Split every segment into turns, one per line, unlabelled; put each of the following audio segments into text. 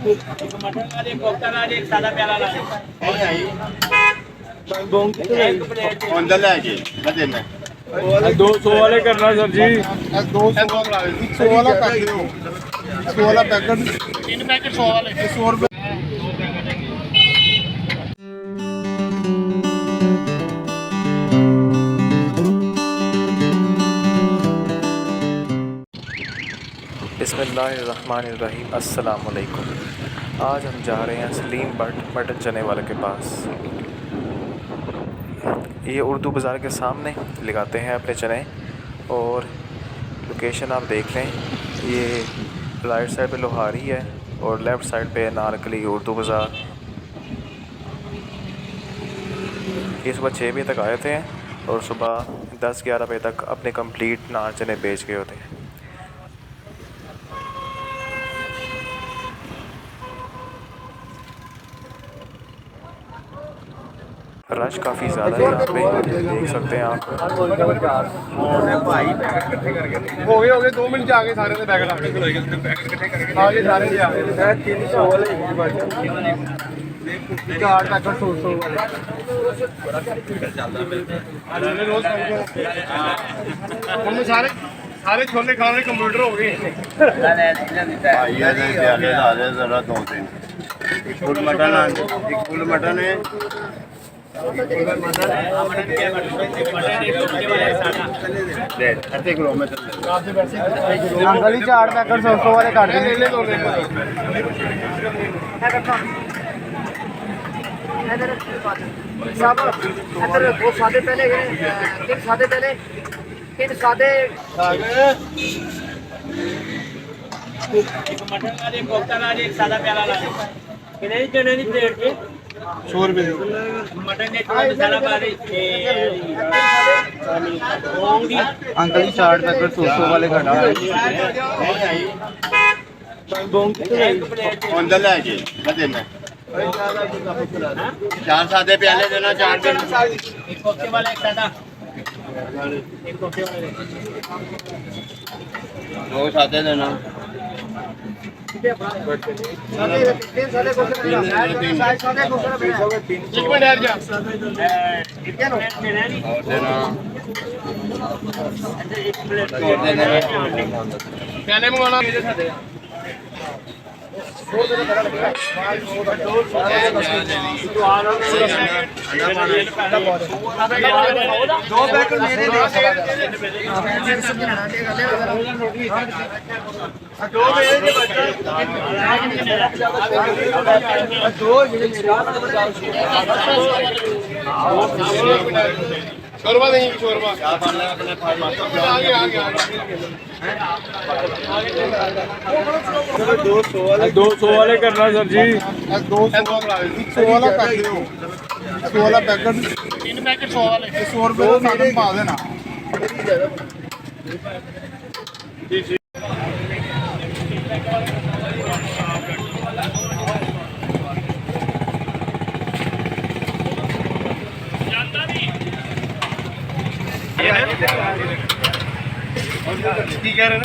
एक मटन ला दे, कोफ्ता ला दे, एक सादा प्याला ला दे।
अंदर ले आइए मैं देना
200 वाले करना सर जी।
200 वाला 100 वाला पैकेट 100 वाला पैकेट 3 पैकेट 100 वाले 100 रुपए
बिस्मिल्लाहिर्रहमानिर्रहीम। अस्सलाम वालेकुम। आज हम जा रहे हैं सलीम भट्ट मटन चने वाले के पास। ये उर्दू बाज़ार के सामने लगाते हैं अपने चने, और लोकेशन आप देख लें। ये राइट साइड पे लोहारी है और लेफ़्ट साइड पे नारकली उर्दू बाज़ार। ये सुबह 6 बजे तक आए थे और सुबह 10-11 बजे तक अपने कंप्लीट नार चने बेच गए होते हैं। रश काफ़ी ज़्यादा है यहाँ पे, देख सकते हैं आप।
हो गए 2 मिनट आ गए सारे पैकेट आ गए सारे आ गए 300 वाले 4 पैकेट 100 वाले सारे सारे छोले खाने कंप्यूटर हो गए जरा 2-3 फुल मटन एक फुल मटन है गली 4 पैकेट 100 वाले काट सादे पहले 3 सादे
एक मटन ला दे, कोफ्ता ला दे, एक सादा प्याला ला दे। कितने चने की प्लेट के
100 रुपए
मटन ने थोड़ा मसाला पा दे।
अंकल जी 4 पैकेट 100 वाले काटा अंदर ले आइए मैं देना 4 सादे प्याले देना 4
एक कोफ्ते वाला एक सादा एक कोफ्ते वाला
2 सादे देना पहले मंगाना दो पैकेट मेरे शोरबा नहीं शोरबा आगे आगे आगे
200 वाले करना सर जी।
200 वाला पैकेट 100 वाला पैकेट 3 पैकेट 100 वाले 100 रुपए का साधन पा देना कह रहे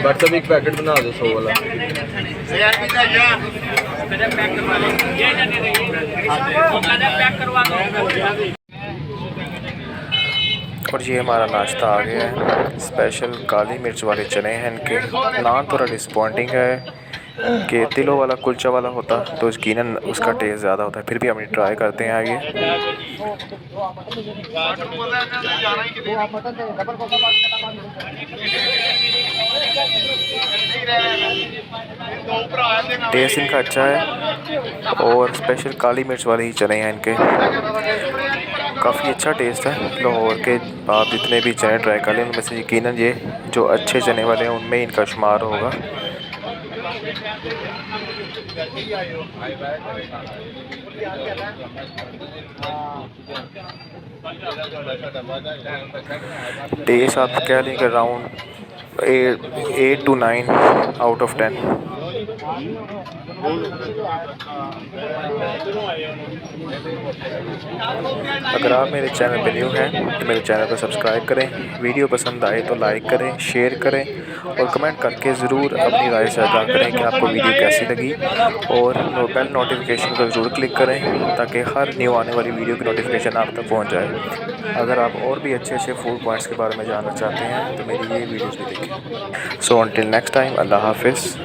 व्हाट्सएप एक पैकेट बना दो 100 वाला।
और ये हमारा नाश्ता आ गया है। स्पेशल काली मिर्च वाले चने हैं इनके। नान थोड़ा डिसपॉइंटिंग है कि तिलों वाला कुलचा वाला होता तो यकीनन उसका टेस्ट ज़्यादा होता है। फिर भी हम ट्राई करते हैं आगे।
दो भरा
टेस्ट इनका अच्छा है और स्पेशल काली मिर्च वाले ही चने हैं इनके। काफ़ी अच्छा टेस्ट है। लाहौर के आप जितने भी चने ट्राई कर लें उनमें से यकीनन ये जो अच्छे चने वाले हैं उनमें इनका शुमार होगा। टेस्ट आप कह लें कि अराउंड 8 to 9 आउट ऑफ 10। अगर आप मेरे चैनल पे न्यू हैं तो मेरे चैनल को सब्सक्राइब करें, वीडियो पसंद आए तो लाइक करें, शेयर करें और कमेंट करके ज़रूर अपनी राय से आगाह करें कि आपको वीडियो कैसी लगी। और बेल नोटिफिकेशन को ज़रूर क्लिक करें ताकि हर न्यू आने वाली वीडियो की नोटिफिकेशन आप तक पहुंच जाए। अगर आप और भी अच्छे अच्छे फूड पॉइंट्स के बारे में जानना चाहते हैं तो मेरी ये वीडियोज़ भी देखें। सो अंटिल नेक्स्ट टाइम, अल्लाह हाफिज़।